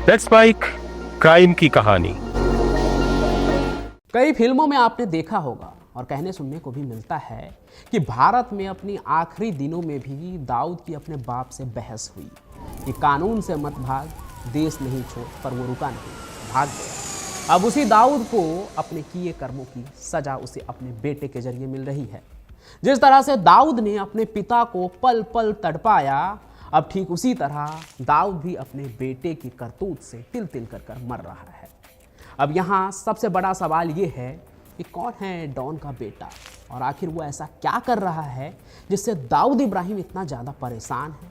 Let's spike crime की कहानी। कई फिल्मों में आपने देखा होगा और कहने सुनने को भी मिलता है कि भारत में अपनी आखिरी दिनों में भी दाऊद की अपने बाप से बहस हुई कि कानून से मत भाग, देश नहीं छोड़, पर वो रुका नहीं, भाग गया। अब उसी दाऊद को अपने किए कर्मों की सजा उसे अपने बेटे के जरिए मिल रही है। जिस तरह से दाऊद ने अपने पिता को पल पल तड़पाया, अब ठीक उसी तरह दाऊद भी अपने बेटे की करतूत से तिल तिल कर मर रहा है। अब यहाँ सबसे बड़ा सवाल ये है कि कौन है डॉन का बेटा और आखिर वो ऐसा क्या कर रहा है जिससे दाऊद इब्राहिम इतना ज़्यादा परेशान है।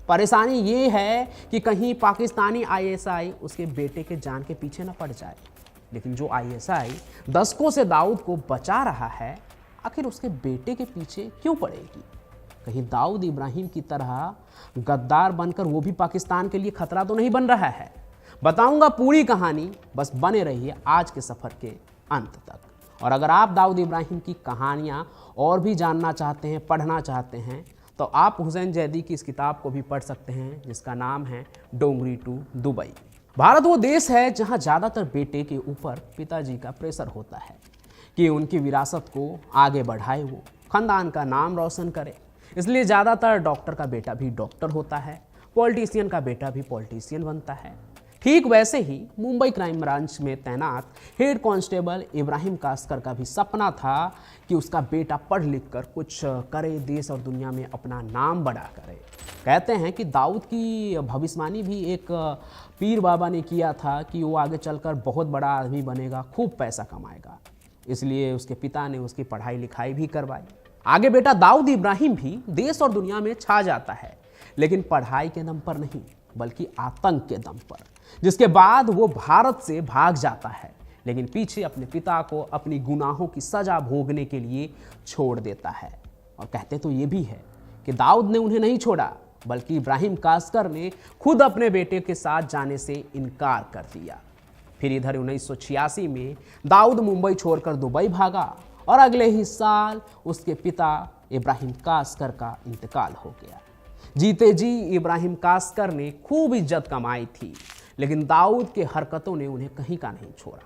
परेशानी ये है कि कहीं पाकिस्तानी आईएसआई उसके बेटे के जान के पीछे न पड़ जाए। लेकिन जो आईएसआई दशकों से दाऊद को बचा रहा है, आखिर उसके बेटे के पीछे क्यों पड़ेगी? कहीं दाऊद इब्राहिम की तरह गद्दार बनकर वो भी पाकिस्तान के लिए खतरा तो नहीं बन रहा है? बताऊंगा पूरी कहानी, बस बने रहिए आज के सफ़र के अंत तक। और अगर आप दाऊद इब्राहिम की कहानियाँ और भी जानना चाहते हैं, पढ़ना चाहते हैं, तो आप हुसैन जैदी की इस किताब को भी पढ़ सकते हैं जिसका नाम है डोंगरी टू दुबई। भारत वो देश है जहाँ ज़्यादातर बेटे के ऊपर पिताजी का प्रेशर होता है कि उनकी विरासत को आगे बढ़ाए, वो ख़ानदान का नाम रोशन करे। इसलिए ज़्यादातर डॉक्टर का बेटा भी डॉक्टर होता है, पॉलिटिशियन का बेटा भी पॉलिटिशियन बनता है। ठीक वैसे ही मुंबई क्राइम ब्रांच में तैनात हेड कांस्टेबल इब्राहिम कास्कर का भी सपना था कि उसका बेटा पढ़ लिख कर कुछ करे, देश और दुनिया में अपना नाम बड़ा करे। कहते हैं कि दाऊद की भविष्यवाणी भी एक पीर बाबा ने किया था कि वो आगे चलकर बहुत बड़ा आदमी बनेगा, खूब पैसा कमाएगा। इसलिए उसके पिता ने उसकी पढ़ाई लिखाई भी करवाई। आगे बेटा दाऊद इब्राहिम भी देश और दुनिया में छा जाता है, लेकिन पढ़ाई के दम पर नहीं, बल्कि आतंक के दम पर, जिसके बाद वो भारत से भाग जाता है, लेकिन पीछे अपने पिता को अपनी गुनाहों की सजा भोगने के लिए छोड़ देता है। और कहते तो ये भी है कि दाऊद ने उन्हें नहीं छोड़ा, बल्कि इब्राहिम कास्कर ने खुद अपने बेटे के साथ जाने से इनकार कर दिया। फिर इधर 1986 में दाऊद मुंबई छोड़कर दुबई भागा और अगले ही साल उसके पिता इब्राहिम कास्कर का इंतकाल हो गया। जीते जी इब्राहिम कास्कर ने खूब इज्जत कमाई थी, लेकिन दाऊद के हरकतों ने उन्हें कहीं का नहीं छोड़ा।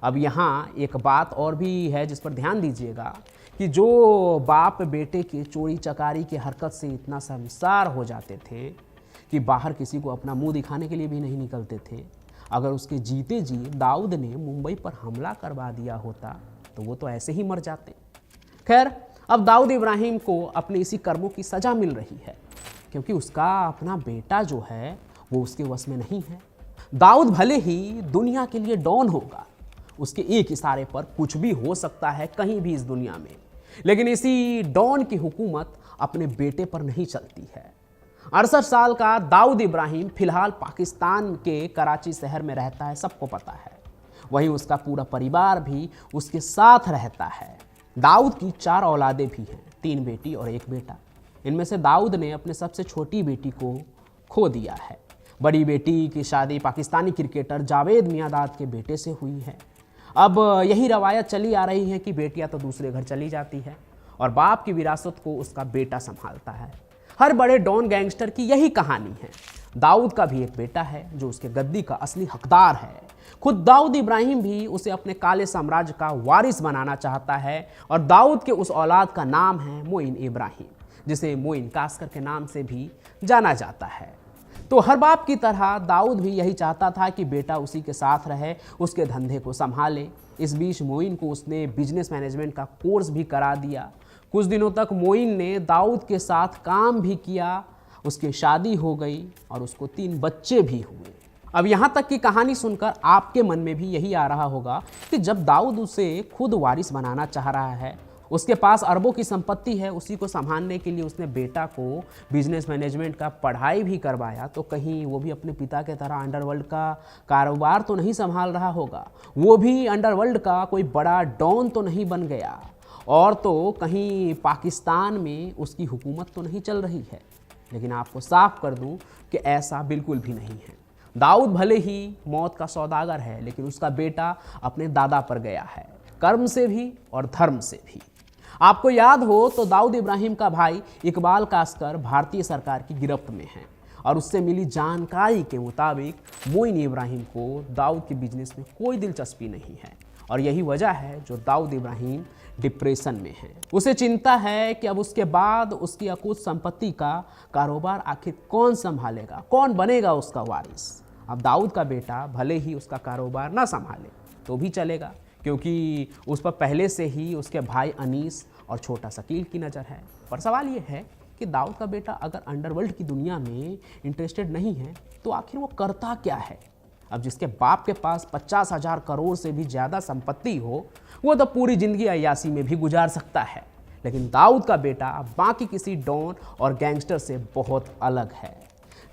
अब यहाँ एक बात और भी है जिस पर ध्यान दीजिएगा कि जो बाप बेटे के चोरी चकारी की हरकत से इतना शर्मसार हो जाते थे कि बाहर किसी को अपना मुंह दिखाने के लिए भी नहीं निकलते थे, अगर उसके जीते जी दाऊद ने मुंबई पर हमला करवा दिया होता तो वो तो ऐसे ही मर जाते। खैर, अब दाऊद इब्राहिम को अपने इसी कर्मों की सजा मिल रही है, क्योंकि उसका अपना बेटा जो है वो उसके वश में नहीं है। दाऊद भले ही दुनिया के लिए डॉन होगा, उसके एक इशारे पर कुछ भी हो सकता है कहीं भी इस दुनिया में, लेकिन इसी डॉन की हुकूमत अपने बेटे पर नहीं चलती है। 68 साल का दाऊद इब्राहिम फिलहाल पाकिस्तान के कराची शहर में रहता है, सबको पता है। वहीं उसका पूरा परिवार भी उसके साथ रहता है। दाऊद की 4 औलादें भी हैं, 3 बेटी और 1 बेटा। इनमें से दाऊद ने अपने सबसे छोटी बेटी को खो दिया है। बड़ी बेटी की शादी पाकिस्तानी क्रिकेटर जावेद मियांदाद के बेटे से हुई है। अब यही रवायत चली आ रही है कि बेटियां तो दूसरे घर चली जाती है और बाप की विरासत को उसका बेटा संभालता है। हर बड़े डॉन गैंगस्टर की यही कहानी है। दाऊद का भी एक बेटा है जो उसके गद्दी का असली हकदार है। खुद दाऊद इब्राहिम भी उसे अपने काले साम्राज्य का वारिस बनाना चाहता है और दाऊद के उस औलाद का नाम है मोइन इब्राहिम, जिसे मोइन कास्कर के नाम से भी जाना जाता है। तो हर बाप की तरह दाऊद भी यही चाहता था कि बेटा उसी के साथ रहे, उसके धंधे को संभाले। इस बीच मोइन को उसने बिजनेस मैनेजमेंट का कोर्स भी करा दिया। कुछ दिनों तक मोइन ने दाऊद के साथ काम भी किया, उसकी शादी हो गई और उसको 3 बच्चे भी हुए। अब यहाँ तक की कहानी सुनकर आपके मन में भी यही आ रहा होगा कि जब दाऊद उसे खुद वारिस बनाना चाह रहा है, उसके पास अरबों की संपत्ति है, उसी को संभालने के लिए उसने बेटा को बिजनेस मैनेजमेंट का पढ़ाई भी करवाया, तो कहीं वो भी अपने पिता के तरह अंडरवर्ल्ड का कारोबार तो नहीं संभाल रहा होगा, वो भी अंडरवर्ल्ड का कोई बड़ा डॉन तो नहीं बन गया, और तो कहीं पाकिस्तान में उसकी हुकूमत तो नहीं चल रही है। लेकिन आपको साफ कर दूं कि ऐसा बिल्कुल भी नहीं है। दाऊद भले ही मौत का सौदागर है, लेकिन उसका बेटा अपने दादा पर गया है, कर्म से भी और धर्म से भी। आपको याद हो तो दाऊद इब्राहिम का भाई इकबाल कास्कर भारतीय सरकार की गिरफ्त में है और उससे मिली जानकारी के मुताबिक मोइन इब्राहिम को दाऊद के बिजनेस में कोई दिलचस्पी नहीं है और यही वजह है जो दाऊद इब्राहिम डिप्रेशन में है। उसे चिंता है कि अब उसके बाद उसकी अकूत संपत्ति का कारोबार आखिर कौन संभालेगा, कौन बनेगा उसका वारिस। अब दाऊद का बेटा भले ही उसका कारोबार ना संभाले तो भी चलेगा, क्योंकि उस पर पहले से ही उसके भाई अनीस और छोटा शकील की नज़र है। पर सवाल ये है कि दाऊद का बेटा अगर अंडरवर्ल्ड की दुनिया में इंटरेस्टेड नहीं है तो आखिर वो करता क्या है। अब जिसके बाप के पास 50,000 करोड़ से भी ज़्यादा संपत्ति हो वो तो पूरी ज़िंदगी अय्यासी में भी गुजार सकता है, लेकिन दाऊद का बेटा बाकी किसी डॉन और गैंगस्टर से बहुत अलग है,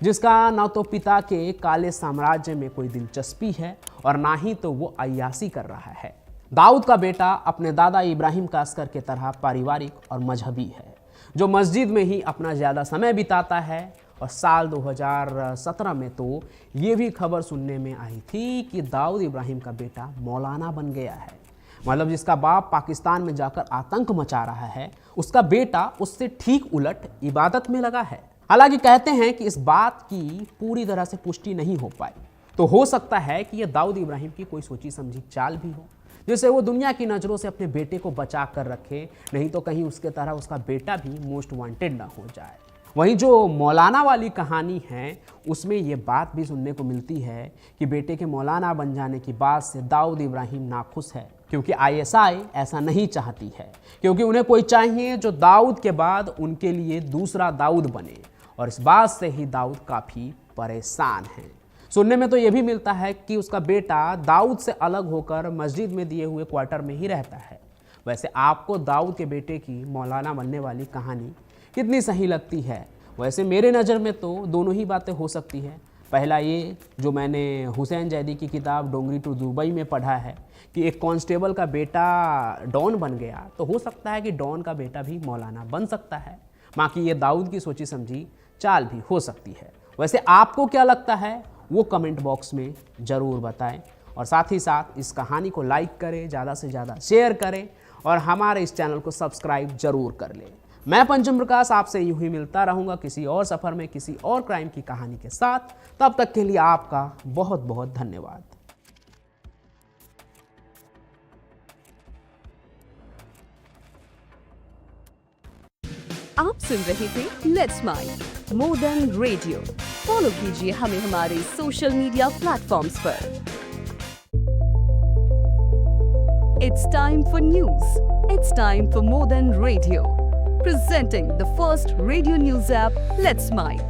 जिसका ना तो पिता के काले साम्राज्य में कोई दिलचस्पी है और ना ही तो वो अय्यासी कर रहा है। दाऊद का बेटा अपने दादा इब्राहिम कास्कर के तरह पारिवारिक और मजहबी है, जो मस्जिद में ही अपना ज़्यादा समय बिताता है। और साल 2017 में तो ये भी खबर सुनने में आई थी कि दाऊद इब्राहिम का बेटा मौलाना बन गया है। मतलब जिसका बाप पाकिस्तान में जाकर आतंक मचा रहा है, उसका बेटा उससे ठीक उलट इबादत में लगा है। हालांकि कहते हैं कि इस बात की पूरी तरह से पुष्टि नहीं हो पाई, तो हो सकता है कि यह दाऊद इब्राहिम की कोई सोची समझी चाल भी हो, जिससे वो दुनिया की नज़रों से अपने बेटे को बचा कर रखे, नहीं तो कहीं उसके तरह उसका बेटा भी मोस्ट वांटेड ना हो जाए। वहीं जो मौलाना वाली कहानी है उसमें ये बात भी सुनने को मिलती है कि बेटे के मौलाना बन जाने की बात से दाऊद इब्राहिम नाखुश है, क्योंकि आईएसआई ऐसा नहीं चाहती है, क्योंकि उन्हें कोई चाहिए जो दाऊद के बाद उनके लिए दूसरा दाऊद बने, और इस बात से ही दाऊद काफ़ी परेशान है। सुनने में तो ये भी मिलता है कि उसका बेटा दाऊद से अलग होकर मस्जिद में दिए हुए क्वार्टर में ही रहता है। वैसे आपको दाऊद के बेटे की मौलाना बनने वाली कहानी कितनी सही लगती है? वैसे मेरे नज़र में तो दोनों ही बातें हो सकती है। पहला ये जो मैंने हुसैन जैदी की किताब डोंगरी टू दुबई में पढ़ा है कि एक कांस्टेबल का बेटा डॉन बन गया, तो हो सकता है कि डॉन का बेटा भी मौलाना बन सकता है। बाकी ये दाऊद की सोची समझी चाल भी हो सकती है। वैसे आपको क्या लगता है वो कमेंट बॉक्स में ज़रूर बताएं, और साथ ही साथ इस कहानी को लाइक करें, ज़्यादा से ज़्यादा शेयर करें और हमारे इस चैनल को सब्सक्राइब जरूर कर लें। मैं पंचम प्रकाश आपसे यूं ही मिलता रहूँगा किसी और सफ़र में किसी और क्राइम की कहानी के साथ। तब तक के लिए आपका बहुत बहुत धन्यवाद। आप सुन रहे थे let's mic more than radio. Follow कीजिए हमें हमारे सोशल मीडिया प्लेटफॉर्म्स पर। It's time for news. It's time for more than radio. Presenting the first radio news app, Let's Mic.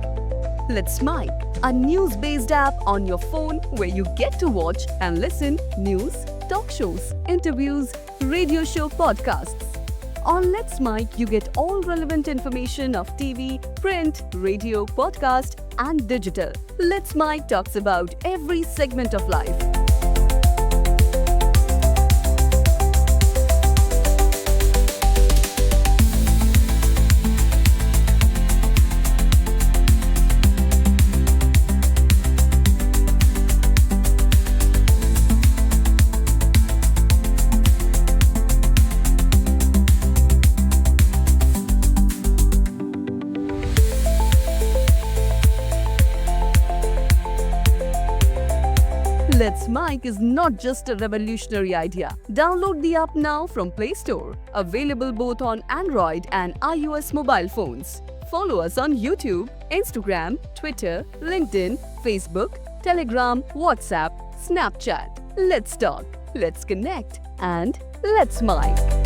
Let's Mic, a news-based app on your phone where you get to watch and listen news, talk shows, interviews, radio show podcasts. On Let's Mic, you get all relevant information of TV, print, radio, podcast, and digital. Let's Mic talks about every segment of life. Let's Mic is not just a revolutionary idea. Download the app now from Play Store. Available both on Android and iOS mobile phones. Follow us on YouTube, Instagram, Twitter, LinkedIn, Facebook, Telegram, WhatsApp, Snapchat. Let's talk, let's connect, and let's Mic.